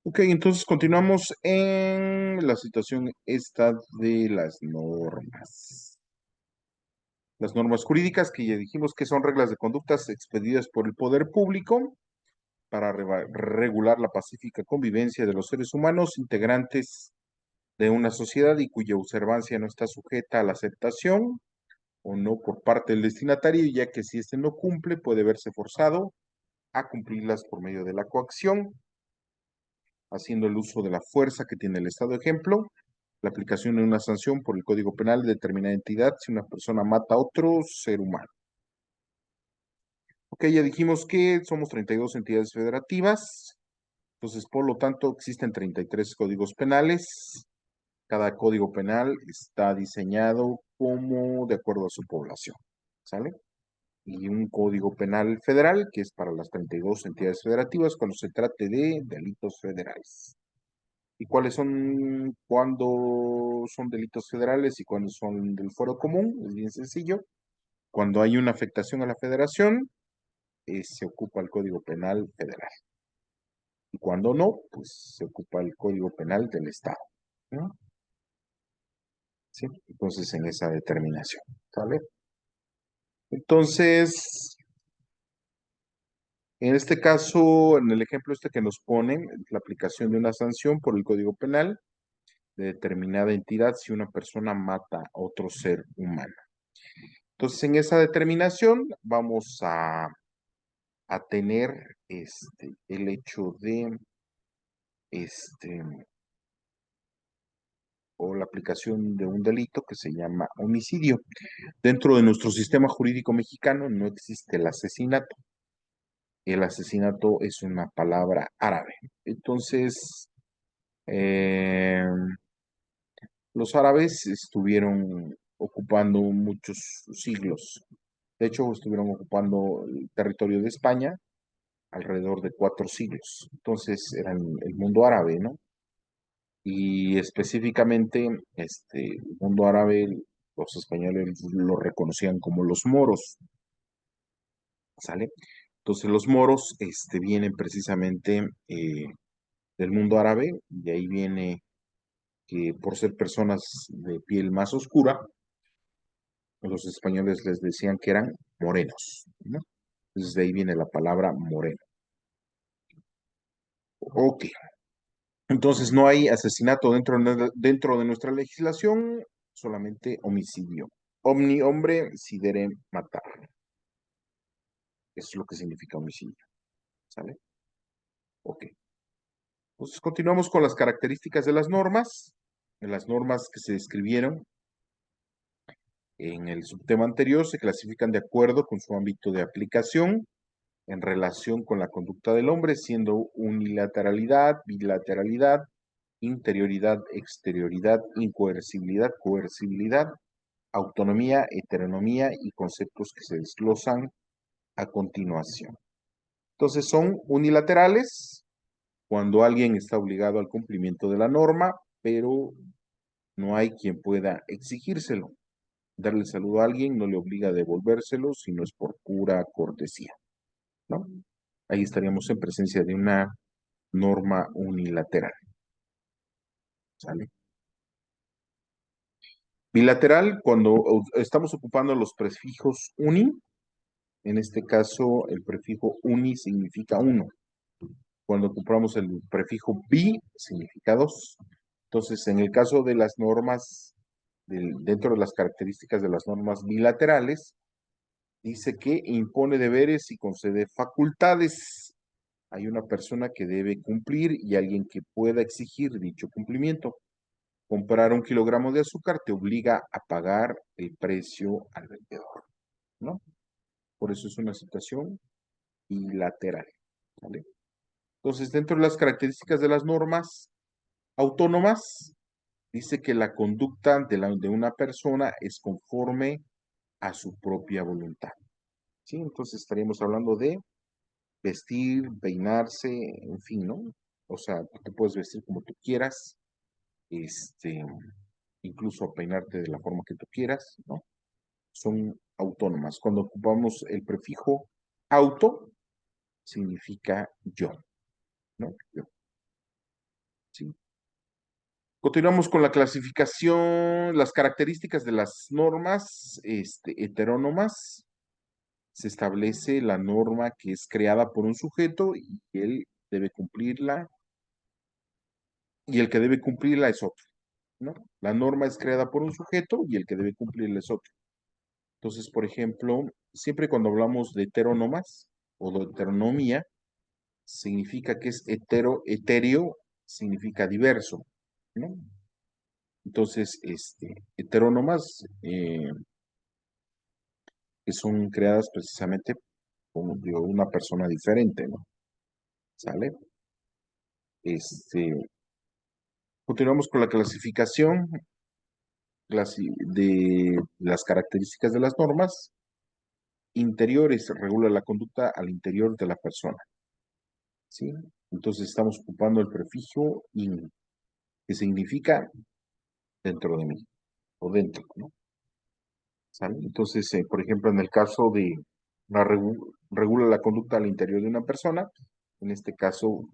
Ok, entonces continuamos en la situación esta de las normas. Las normas jurídicas que ya dijimos que son reglas de conductas expedidas por el poder público para regular la pacífica convivencia de los seres humanos integrantes de una sociedad y cuya observancia no está sujeta a la aceptación o no por parte del destinatario, ya que si éste no cumple puede verse forzado a cumplirlas por medio de la coacción, haciendo el uso de la fuerza que tiene el Estado. Ejemplo, la aplicación de una sanción por el Código Penal de determinada entidad si una persona mata a otro ser humano. Ok, ya dijimos que somos 32 entidades federativas, entonces por lo tanto existen 33 códigos penales. Cada código penal está diseñado como de acuerdo a su población, ¿sale? Y un código penal federal que es para las 32 entidades federativas cuando se trate de delitos federales. ¿Y cuáles son, cuándo son delitos federales y cuándo son del fuero común? Es bien sencillo. Cuando hay una afectación a la federación, se ocupa el Código Penal federal. Y cuando no, pues se ocupa el Código Penal del Estado, ¿no? ¿Sí? Entonces, en esa determinación, ¿sale? Entonces, en este caso, en el ejemplo este que nos ponen, la aplicación de una sanción por el Código Penal de determinada entidad si una persona mata a otro ser humano. Entonces, en esa determinación vamos a tener el hecho de este, o la aplicación de un delito que se llama homicidio. Dentro de nuestro sistema jurídico mexicano no existe el asesinato. El asesinato es una palabra árabe. Entonces, eh, los árabes estuvieron ocupando muchos siglos. De hecho, estuvieron ocupando el territorio de España alrededor de 4 siglos. Entonces, eran el mundo árabe, ¿no? Y específicamente, el mundo árabe, los españoles lo reconocían como los moros, ¿sale? Entonces, los moros, vienen precisamente del mundo árabe, y ahí viene que por ser personas de piel más oscura, los españoles les decían que eran morenos, ¿no? Entonces, de ahí viene la palabra moreno. Ok. Entonces, no hay asesinato dentro de nuestra legislación, solamente homicidio. Omni hombre, sidere matar. Eso es lo que significa homicidio. ¿Sale? Ok. Entonces, continuamos con las características de las normas. En las normas que se describieron en el subtema anterior se clasifican de acuerdo con su ámbito de aplicación en relación con la conducta del hombre, siendo unilateralidad, bilateralidad, interioridad, exterioridad, incoercibilidad, coercibilidad, autonomía, heteronomía y conceptos que se desglosan a continuación. Entonces son unilaterales cuando alguien está obligado al cumplimiento de la norma, pero no hay quien pueda exigírselo. Darle el saludo a alguien no le obliga a devolvérselo, sino es por pura cortesía, ¿no? Ahí estaríamos en presencia de una norma unilateral, ¿sale? Bilateral, cuando estamos ocupando los prefijos uni, en este caso el prefijo uni significa uno. Cuando ocupamos el prefijo bi, significa dos. Entonces, en el caso de las normas, dentro de las características de las normas bilaterales, dice que impone deberes y concede facultades. Hay una persona que debe cumplir y alguien que pueda exigir dicho cumplimiento. Comprar 1 kilogramo de azúcar te obliga a pagar el precio al vendedor, ¿no? Por eso es una situación bilateral, ¿vale? Entonces, dentro de las características de las normas autónomas, dice que la conducta de una persona es conforme a su propia voluntad, ¿sí? Entonces, estaríamos hablando de vestir, peinarse, en fin, ¿no? O sea, tú te puedes vestir como tú quieras, este, incluso peinarte de la forma que tú quieras, ¿no? Son autónomas. Cuando ocupamos el prefijo auto, significa yo, ¿no? Yo. ¿sí? Continuamos con la clasificación, las características de las normas heterónomas. Se establece la norma que es creada por un sujeto y él debe cumplirla, y el que debe cumplirla es otro, ¿no? La norma es creada por un sujeto y el que debe cumplirla es otro. Entonces, por ejemplo, siempre cuando hablamos de heterónomas o de heteronomía, significa que es etéreo significa diverso, ¿no? Entonces, heterónomas, que son creadas precisamente como de una persona diferente, ¿no? ¿Sale? Este, continuamos con la clasificación de las características de las normas. Interiores regula la conducta al interior de la persona, ¿sí? Entonces estamos ocupando el prefijo in, que significa dentro de mí o dentro, ¿no? ¿Sale? Entonces, por ejemplo, en el caso de regula la conducta al interior de una persona, en este caso,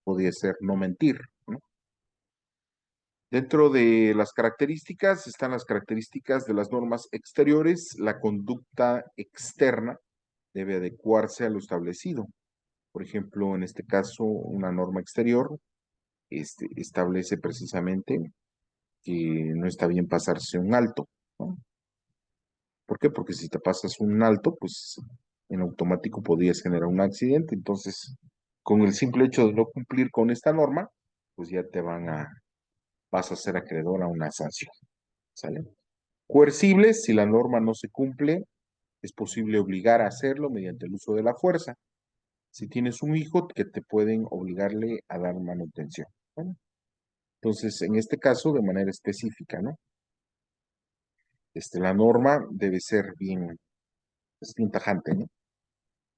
podría ser no mentir, ¿no? Dentro de las características están las características de las normas exteriores. La conducta externa debe adecuarse a lo establecido. Por ejemplo, en este caso, una norma exterior establece precisamente que no está bien pasarse un alto, ¿no? ¿Por qué? Porque si te pasas un alto, pues en automático podrías generar un accidente. Entonces, con el simple hecho de no cumplir con esta norma, pues ya vas a ser acreedor a una sanción. ¿Sale? Coercibles, si la norma no se cumple, es posible obligar a hacerlo mediante el uso de la fuerza. Si tienes un hijo, que te pueden obligarle a dar manutención, ¿no? Entonces, en este caso, de manera específica, ¿no? La norma debe ser es bien tajante, ¿no?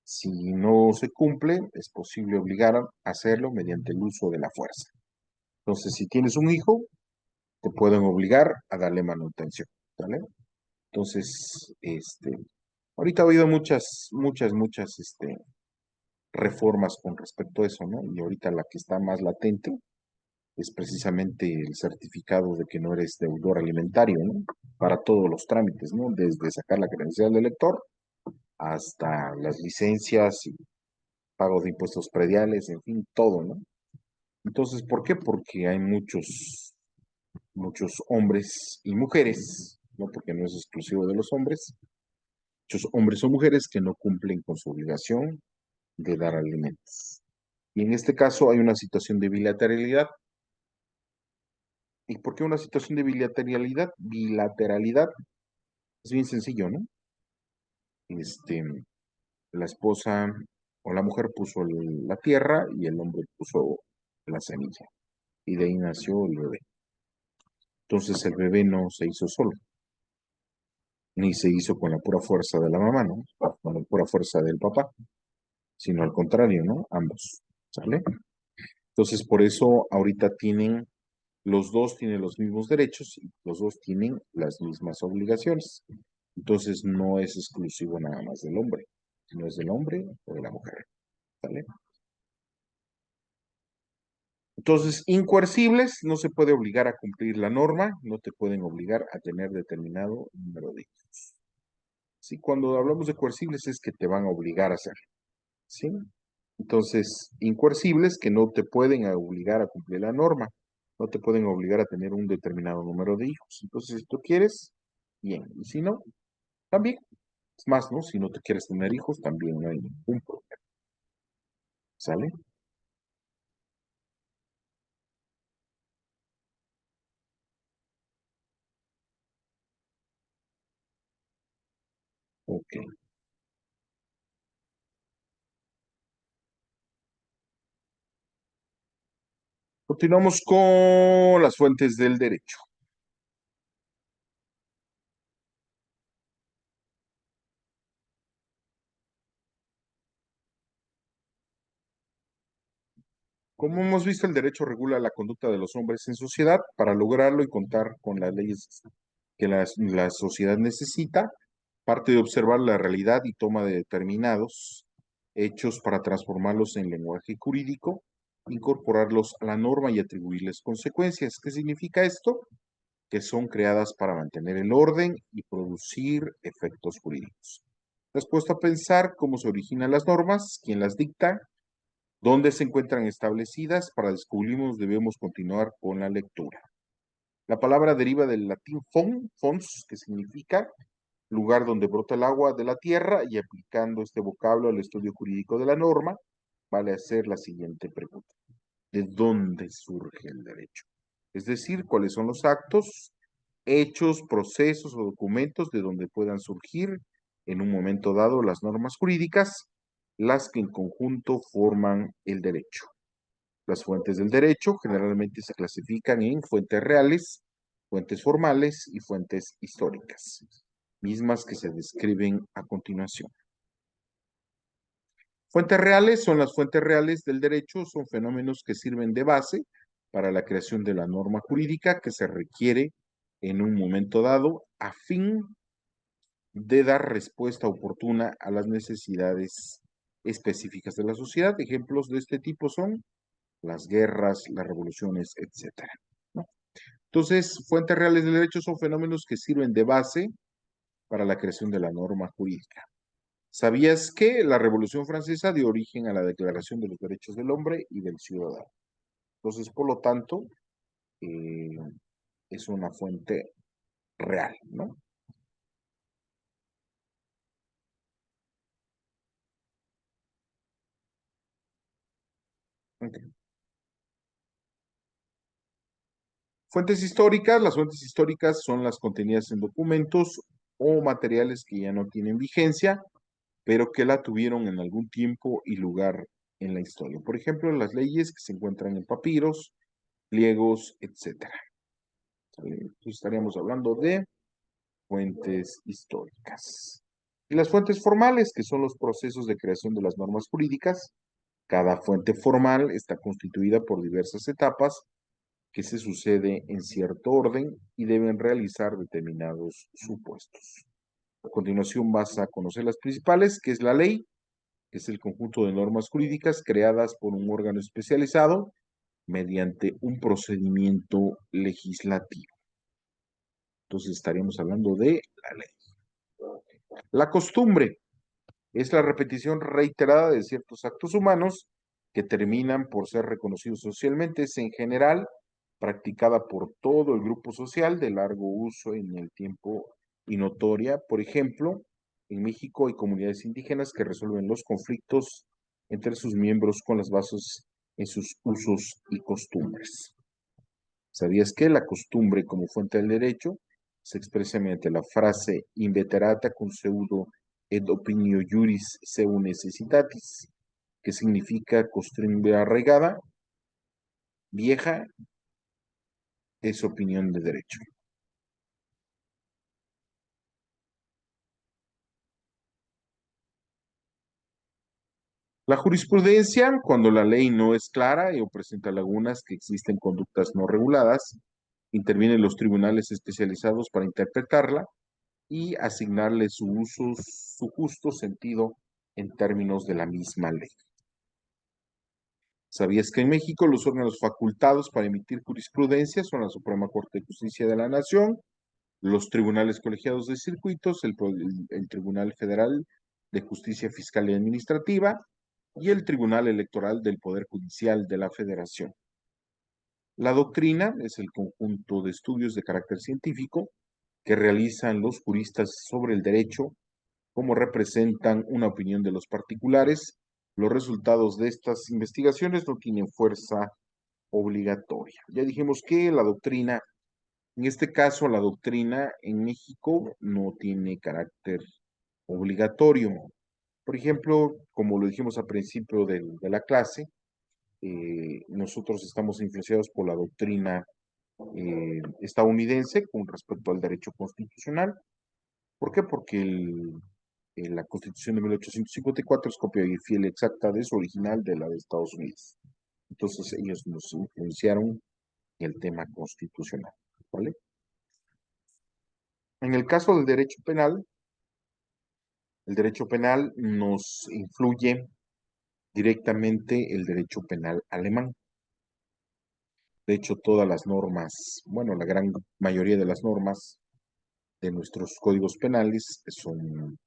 Si no se cumple, es posible obligar a hacerlo mediante el uso de la fuerza. Entonces, si tienes un hijo, te pueden obligar a darle manutención, ¿vale? Entonces, ahorita ha habido muchas, reformas con respecto a eso, ¿no? Y ahorita la que está más latente es precisamente el certificado de que no eres deudor alimentario, ¿no? Para todos los trámites, ¿no? Desde sacar la credencial del lector hasta las licencias y pago de impuestos prediales, en fin, todo, ¿no? Entonces, ¿por qué? Porque hay muchos hombres y mujeres, ¿no? Porque no es exclusivo de los hombres, muchos hombres o mujeres que no cumplen con su obligación de dar alimentos. Y en este caso hay una situación de bilateralidad. ¿Y por qué una situación de bilateralidad? Bilateralidad es bien sencillo, ¿no? Este, la esposa o la mujer puso la tierra y el hombre puso la semilla. Y de ahí nació el bebé. Entonces el bebé no se hizo solo, ni se hizo con la pura fuerza de la mamá, ¿no? Con la pura fuerza del papá, sino al contrario, ¿no? Ambos, ¿sale? Entonces por eso ahorita los dos tienen los mismos derechos y los dos tienen las mismas obligaciones. Entonces no es exclusivo nada más del hombre, sino es del hombre o de la mujer, ¿sale? Entonces, incoercibles, no se puede obligar a cumplir la norma, no te pueden obligar a tener determinado número de hijos. Sí, cuando hablamos de coercibles es que te van a obligar a hacerlo, ¿sí? Entonces, incoercibles que no te pueden obligar a cumplir la norma, no te pueden obligar a tener un determinado número de hijos. Entonces, si tú quieres, bien, y si no, también. Es más, ¿no? Si no te quieres tener hijos, también no hay ningún problema, ¿sale? Ok. Continuamos con las fuentes del derecho. Como hemos visto, el derecho regula la conducta de los hombres en sociedad. Para lograrlo y contar con las leyes que la sociedad necesita, parte de observar la realidad y toma de determinados hechos para transformarlos en lenguaje jurídico. incorporarlos a la norma y atribuirles consecuencias. ¿Qué significa esto? Que son creadas para mantener el orden y producir efectos jurídicos. ¿Te has puesto a pensar cómo se originan las normas? ¿Quién las dicta? ¿Dónde se encuentran establecidas? Para descubrirlos debemos continuar con la lectura. La palabra deriva del latín fons, que significa lugar donde brota el agua de la tierra, y aplicando este vocablo al estudio jurídico de la norma, vale hacer la siguiente pregunta. ¿De dónde surge el derecho? Es decir, ¿cuáles son los actos, hechos, procesos o documentos de donde puedan surgir en un momento dado las normas jurídicas, las que en conjunto forman el derecho? Las fuentes del derecho generalmente se clasifican en fuentes reales, fuentes formales y fuentes históricas, mismas que se describen a continuación. Fuentes reales son las fuentes reales del derecho, son fenómenos que sirven de base para la creación de la norma jurídica que se requiere en un momento dado a fin de dar respuesta oportuna a las necesidades específicas de la sociedad. Ejemplos de este tipo son las guerras, las revoluciones, etcétera, ¿no? Entonces, fuentes reales del derecho son fenómenos que sirven de base para la creación de la norma jurídica. ¿Sabías que la Revolución Francesa dio origen a la Declaración de los Derechos del Hombre y del Ciudadano? Entonces, por lo tanto, eh, es una fuente real, ¿no? Ok. Fuentes históricas. Las fuentes históricas son las contenidas en documentos o materiales que ya no tienen vigencia, pero que la tuvieron en algún tiempo y lugar en la historia. Por ejemplo, las leyes que se encuentran en papiros, pliegos, etcétera. Entonces estaríamos hablando de fuentes históricas. Y las fuentes formales, que son los procesos de creación de las normas jurídicas. Cada fuente formal está constituida por diversas etapas que se suceden en cierto orden y deben realizar determinados supuestos. A continuación vas a conocer las principales, que es la ley, que es el conjunto de normas jurídicas creadas por un órgano especializado mediante un procedimiento legislativo. Entonces estaríamos hablando de la ley. La costumbre es la repetición reiterada de ciertos actos humanos que terminan por ser reconocidos socialmente. Es en general practicada por todo el grupo social de largo uso en el tiempo y notoria. Por ejemplo, en México hay comunidades indígenas que resuelven los conflictos entre sus miembros con las bases en sus usos y costumbres. ¿Sabías que la costumbre como fuente del derecho se expresa mediante la frase inveterata pseudo et opinio juris seu necessitatis, que significa costumbre arraigada, vieja, es opinión de derecho? La jurisprudencia, cuando la ley no es clara o presenta lagunas que existen conductas no reguladas, intervienen los tribunales especializados para interpretarla y asignarle su uso, su justo sentido en términos de la misma ley. ¿Sabías que en México los órganos facultados para emitir jurisprudencia son la Suprema Corte de Justicia de la Nación, los tribunales colegiados de circuitos, el Tribunal Federal de Justicia Fiscal y Administrativa y el Tribunal Electoral del Poder Judicial de la Federación? La doctrina es el conjunto de estudios de carácter científico que realizan los juristas sobre el derecho, cómo representan una opinión de los particulares. Los resultados de estas investigaciones no tienen fuerza obligatoria. Ya dijimos que la doctrina, en este caso la doctrina en México no tiene carácter obligatorio. Por ejemplo, como lo dijimos al principio de la clase, nosotros estamos influenciados por la doctrina estadounidense con respecto al derecho constitucional. ¿Por qué? Porque la Constitución de 1854 es copia y fiel exacta de su original de la de Estados Unidos. Entonces ellos nos influenciaron en el tema constitucional, ¿vale? En el caso del derecho penal, el derecho penal nos influye directamente el derecho penal alemán. De hecho, todas las normas, bueno, la gran mayoría de las normas de nuestros códigos penales son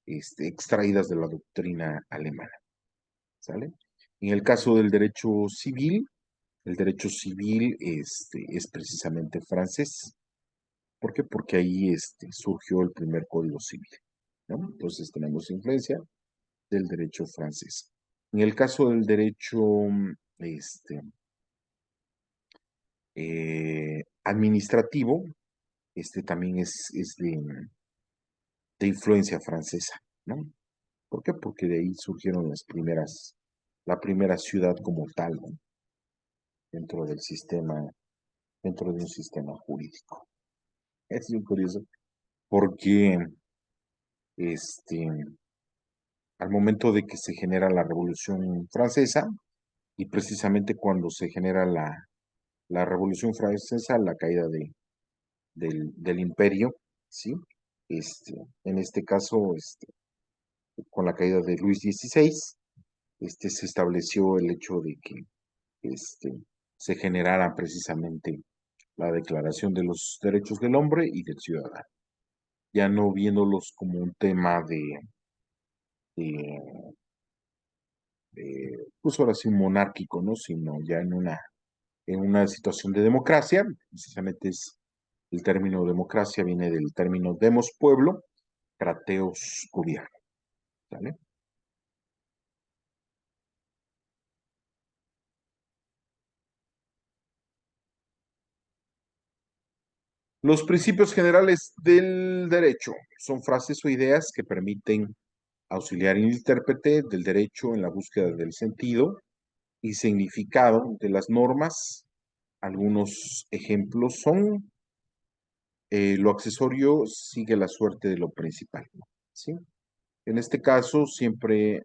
extraídas de la doctrina alemana, ¿sale? En el caso del derecho civil, el derecho civil es precisamente francés. ¿Por qué? Porque ahí surgió el primer código civil, ¿no? Entonces tenemos influencia del derecho francés. En el caso del derecho este, administrativo, también es de influencia francesa, ¿no? ¿Por qué? Porque de ahí surgieron la primera ciudad como tal, ¿no? Dentro del sistema, dentro de un sistema jurídico. Es muy curioso porque este, al momento de que se genera la Revolución Francesa, y precisamente cuando se genera la Revolución Francesa, la caída del imperio, ¿sí? Este, en este caso, con la caída de Luis XVI, se estableció el hecho de que este, se generara precisamente la Declaración de los Derechos del Hombre y del Ciudadano, ya no viéndolos como un tema de, pues ahora sí, monárquico, ¿no? Sino ya en una situación de democracia, precisamente el término democracia viene del término demos pueblo, krateos gobierno, ¿vale? Los principios generales del derecho son frases o ideas que permiten auxiliar al intérprete del derecho en la búsqueda del sentido y significado de las normas. Algunos ejemplos son lo accesorio sigue la suerte de lo principal, ¿sí? En este caso, siempre,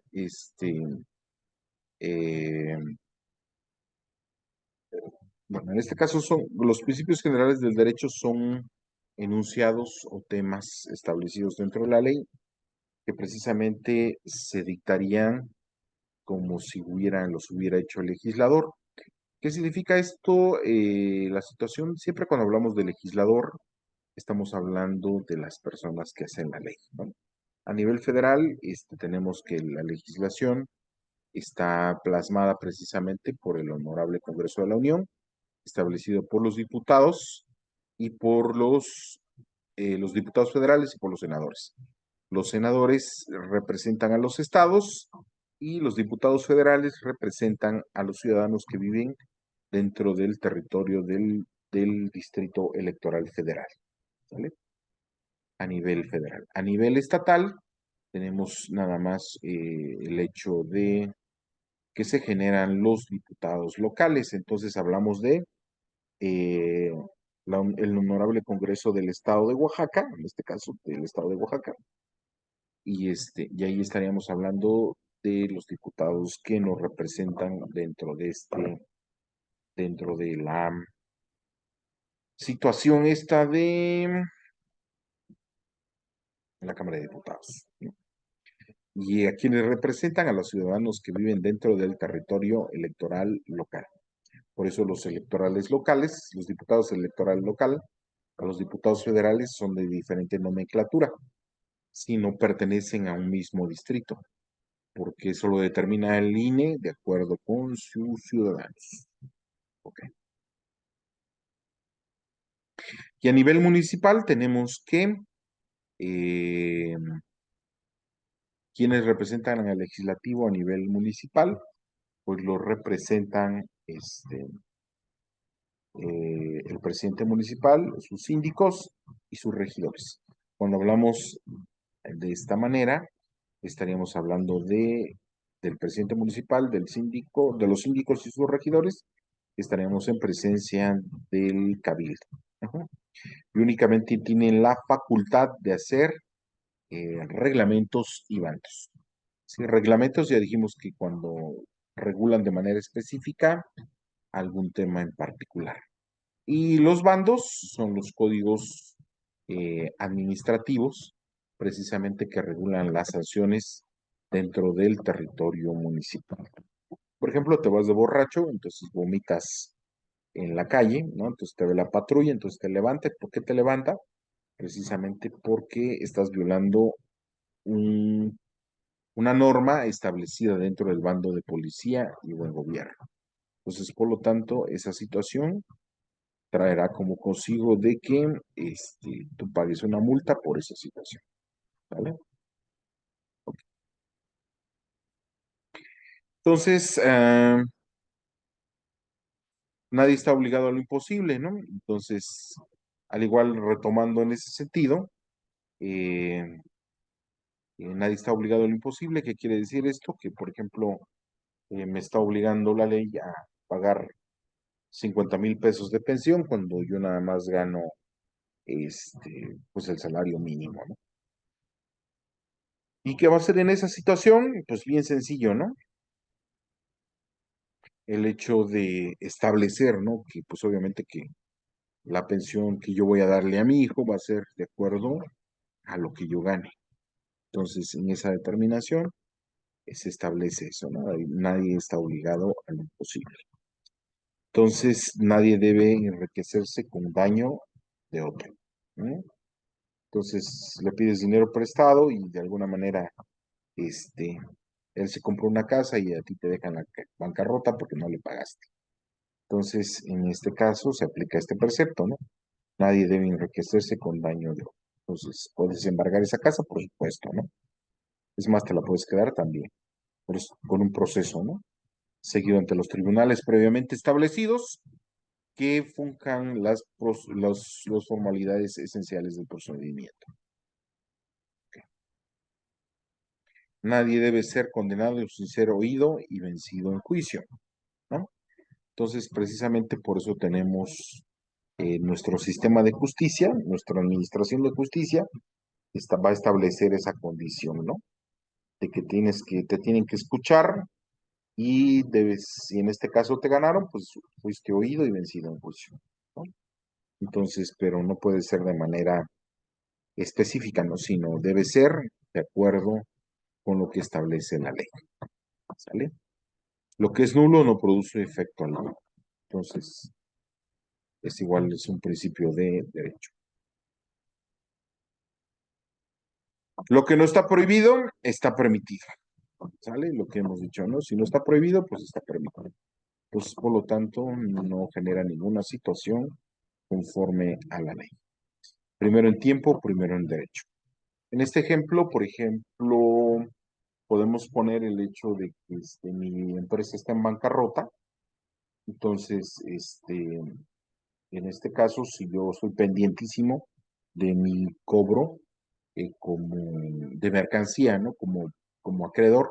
eh, bueno, en este caso los principios generales del derecho son enunciados o temas establecidos dentro de la ley que precisamente se dictarían como si los hubiera hecho el legislador. ¿Qué significa esto? La situación, siempre cuando hablamos de legislador, estamos hablando de las personas que hacen la ley, ¿no? A nivel federal, tenemos que la legislación está plasmada precisamente por el Honorable Congreso de la Unión, establecido por los diputados y por los diputados federales y por los senadores. Los senadores representan a los estados y los diputados federales representan a los ciudadanos que viven dentro del territorio del Distrito Electoral Federal, ¿vale? A nivel federal. A nivel estatal, tenemos nada más el hecho de que se generan los diputados locales. Entonces hablamos de eh, el Honorable Congreso del Estado de Oaxaca, en este caso del Estado de Oaxaca, y ahí estaríamos hablando de los diputados que nos representan dentro de la situación esta de la Cámara de Diputados, ¿no? Y a quienes representan a los ciudadanos que viven dentro del territorio electoral local. Por eso los electorales locales, los diputados electoral local, a los diputados federales son de diferente nomenclatura, si no pertenecen a un mismo distrito, porque eso lo determina el INE de acuerdo con sus ciudadanos. Okay. Y a nivel municipal tenemos que eh, quienes representan al legislativo a nivel municipal, pues lo representan el presidente municipal, sus síndicos y sus regidores. Cuando hablamos de esta manera, estaríamos hablando del presidente municipal, del síndico, de los síndicos y sus regidores, estaríamos en presencia del cabildo. Ajá. Y únicamente tienen la facultad de hacer reglamentos y bandos. Sí, reglamentos ya dijimos que cuando regulan de manera específica algún tema en particular. Y los bandos son los códigos administrativos, precisamente que regulan las sanciones dentro del territorio municipal. Por ejemplo, te vas de borracho, entonces vomitas en la calle, ¿no? Entonces te ve la patrulla, entonces te levanta. ¿Por qué te levanta? Precisamente porque estás violando un- una norma establecida dentro del bando de policía y buen gobierno. Entonces, por lo tanto, esa situación traerá como consigo de que tú pagues una multa por esa situación, ¿vale? Entonces, nadie está obligado a lo imposible, ¿no? Entonces, al igual retomando en ese sentido, eh, nadie está obligado a lo imposible. ¿Qué quiere decir esto? Que, por ejemplo, me está obligando la ley a pagar 50,000 pesos de pensión cuando yo nada más gano, pues el salario mínimo, ¿no? ¿Y qué va a hacer en esa situación? Pues bien sencillo, ¿no? El hecho de establecer, ¿no? Que pues obviamente que la pensión que yo voy a darle a mi hijo va a ser de acuerdo a lo que yo gane. Entonces, en esa determinación se establece eso, ¿no? Nadie está obligado a lo imposible. Entonces, nadie debe enriquecerse con daño de otro, ¿no? Entonces, le pides dinero prestado y de alguna manera, este, él se compró una casa y a ti te dejan la bancarrota porque no le pagaste. Entonces, en este caso se aplica este precepto, ¿no? Nadie debe enriquecerse con daño de otro. Entonces, puedes embargar esa casa, por supuesto, ¿no? Es más, te la puedes quedar también, pero es con un proceso, ¿no? Seguido ante los tribunales previamente establecidos que funcan las formalidades esenciales del procedimiento. Nadie debe ser condenado sin ser oído y vencido en juicio, ¿no? Entonces, precisamente por eso tenemos nuestro sistema de justicia, nuestra administración de justicia, va a establecer esa condición, ¿no? De que te tienen que escuchar y debes, si en este caso te ganaron, pues fuiste oído y vencido en juicio, ¿no? Entonces, pero no puede ser de manera específica, ¿no? Sino debe ser de acuerdo con lo que establece la ley, ¿sale? Lo que es nulo no produce efecto alguno. Entonces, es igual, es un principio de derecho. Lo que no está prohibido está permitido, ¿sale? Lo que hemos dicho, ¿no? Si no está prohibido, pues está permitido. Pues por lo tanto, no genera ninguna situación conforme a la ley. Primero en tiempo, primero en derecho. En este ejemplo, por ejemplo, podemos poner el hecho de que mi empresa está en bancarrota. Entonces, en este caso, si yo soy pendientísimo de mi cobro como de mercancía, ¿no? Como acreedor,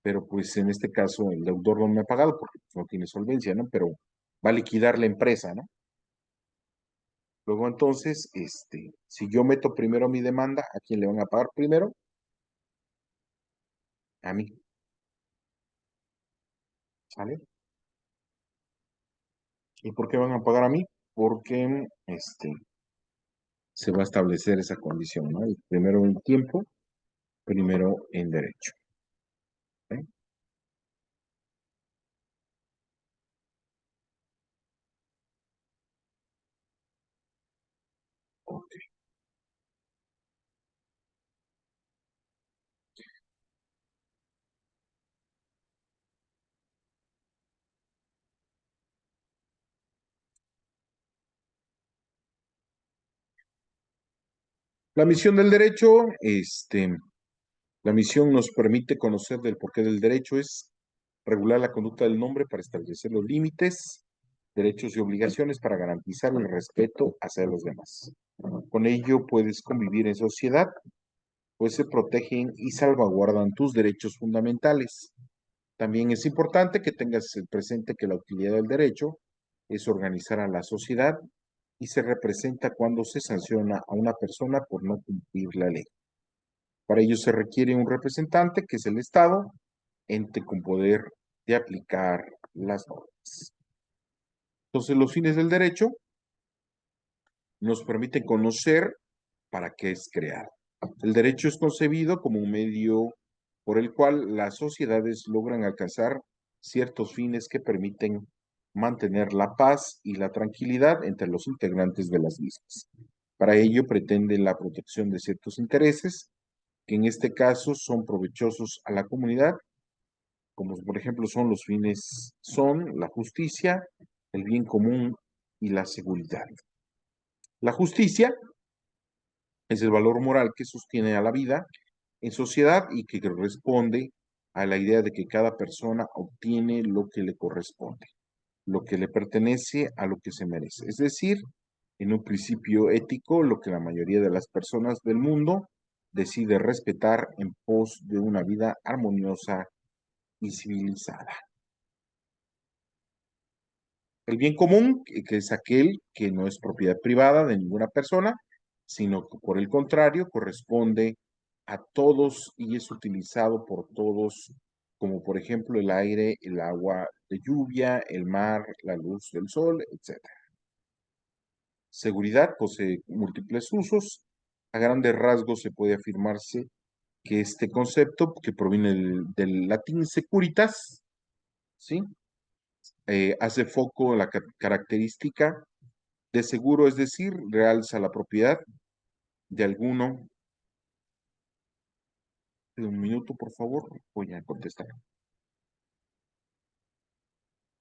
pero pues en este caso el deudor no me ha pagado porque pues, no tiene solvencia, ¿no? Pero va a liquidar la empresa, ¿no? Luego entonces, si yo meto primero mi demanda, ¿a quién le van a pagar primero? A mí, ¿sale? ¿Y por qué van a pagar a mí? Porque se va a establecer esa condición, ¿no? Y primero en tiempo, primero en derecho. ¿Eh? Ok. La misión del derecho, la misión nos permite conocer del porqué del derecho, es regular la conducta del hombre para establecer los límites, derechos y obligaciones para garantizar el respeto hacia los demás. Con ello puedes convivir en sociedad, pues se protegen y salvaguardan tus derechos fundamentales. También es importante que tengas presente que la utilidad del derecho es organizar a la sociedad y se representa cuando se sanciona a una persona por no cumplir la ley. Para ello se requiere un representante, que es el Estado, ente con poder de aplicar las normas. Entonces, los fines del derecho nos permiten conocer para qué es creado. El derecho es concebido como un medio por el cual las sociedades logran alcanzar ciertos fines que permiten mantener la paz y la tranquilidad entre los integrantes de las mismas. Para ello pretende la protección de ciertos intereses, que en este caso son provechosos a la comunidad, como por ejemplo son los fines, son la justicia, el bien común y la seguridad. La justicia es el valor moral que sostiene a la vida en sociedad y que responde a la idea de que cada persona obtiene lo que le corresponde, lo que le pertenece a lo que se merece. Es decir, en un principio ético, lo que la mayoría de las personas del mundo decide respetar en pos de una vida armoniosa y civilizada. El bien común, que es aquel que no es propiedad privada de ninguna persona, sino que por el contrario corresponde a todos y es utilizado por todos, como por ejemplo el aire, el agua de lluvia, el mar, la luz del sol, etc. Seguridad posee múltiples usos. A grandes rasgos se puede afirmarse que este concepto, que proviene del latín securitas, ¿sí? Hace foco en la característica de seguro, es decir, realza la propiedad de alguno. Un minuto, por favor, voy a contestar.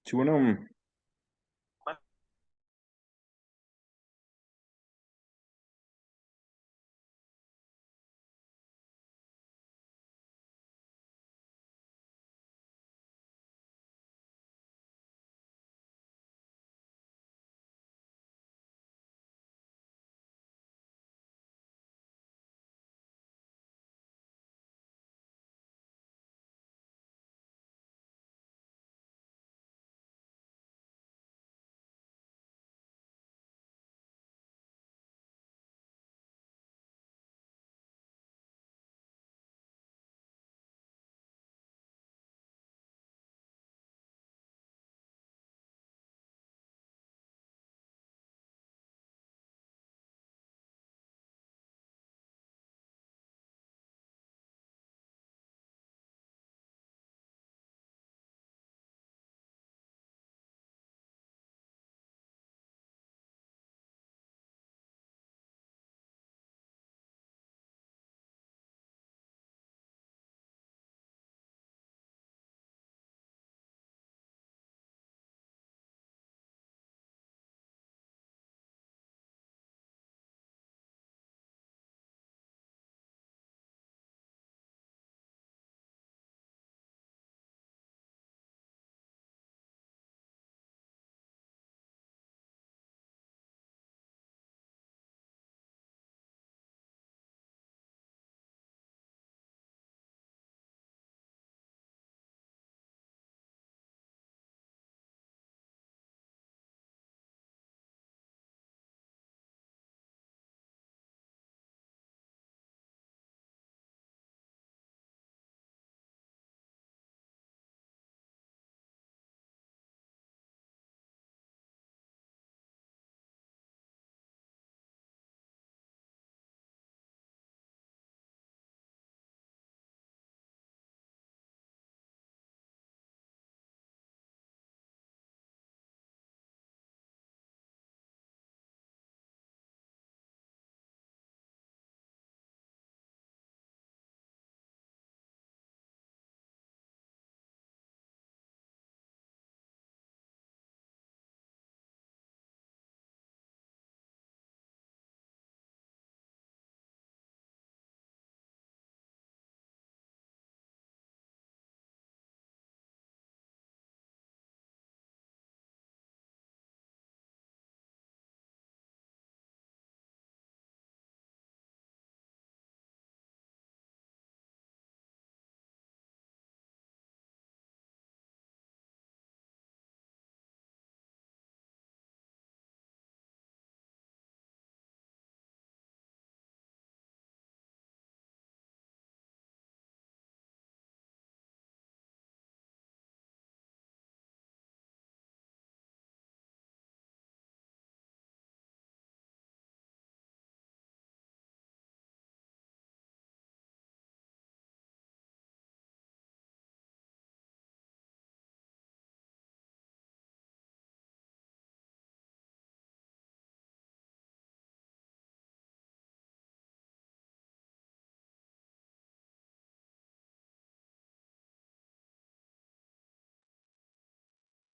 Sí, bueno,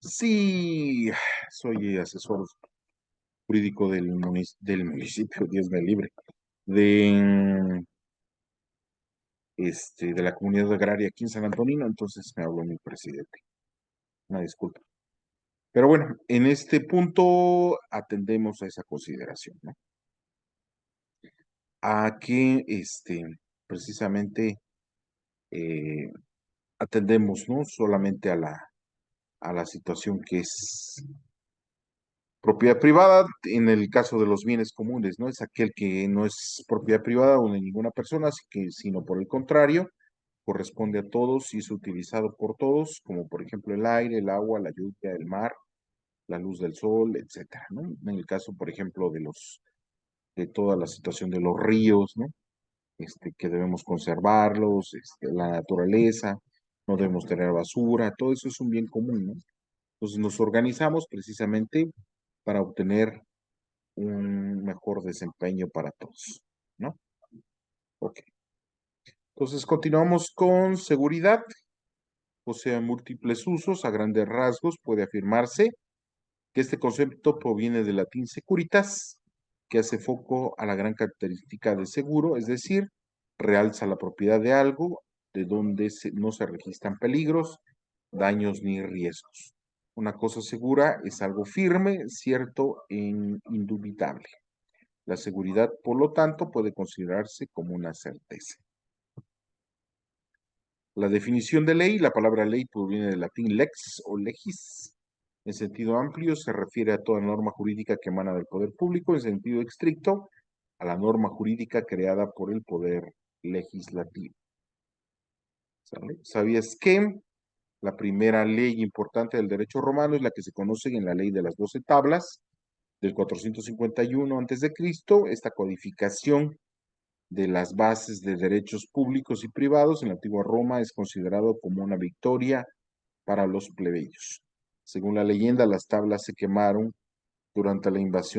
Sí, soy asesor jurídico del municipio, Dios me libre, de, de la comunidad agraria aquí en San Antonino, entonces me habló mi presidente. Una disculpa. Pero bueno, en este punto atendemos a esa consideración, ¿no? A que precisamente eh, atendemos no solamente a la situación que es propiedad privada, en el caso de los bienes comunes, ¿no? Es aquel que no es propiedad privada o de ninguna persona, sino por el contrario, corresponde a todos y es utilizado por todos, como por ejemplo el aire, el agua, la lluvia, el mar, la luz del sol, etcétera, ¿no? En el caso, por ejemplo, de toda la situación de los ríos, ¿no? Que debemos conservarlos, la naturaleza, no debemos tener basura, todo eso es un bien común, ¿no? Entonces nos organizamos precisamente para obtener un mejor desempeño para todos, ¿no? Ok. Entonces continuamos con seguridad, o sea, múltiples usos, a grandes rasgos puede afirmarse que este concepto proviene del latín securitas, que hace foco a la gran característica de seguro, es decir, realza la propiedad de algo de donde no se registran peligros, daños ni riesgos. Una cosa segura es algo firme, cierto e indubitable. La seguridad, por lo tanto, puede considerarse como una certeza. La definición de ley, la palabra ley proviene del latín lex o legis. En sentido amplio se refiere a toda norma jurídica que emana del poder público, en sentido estricto a la norma jurídica creada por el poder legislativo. ¿Sale? ¿Sabías que la primera ley importante del derecho romano es la que se conoce en la ley de las 12 tablas del 451 a.C.? Esta codificación de las bases de derechos públicos y privados en la antigua Roma es considerado como una victoria para los plebeyos. Según la leyenda, las tablas se quemaron durante la invasión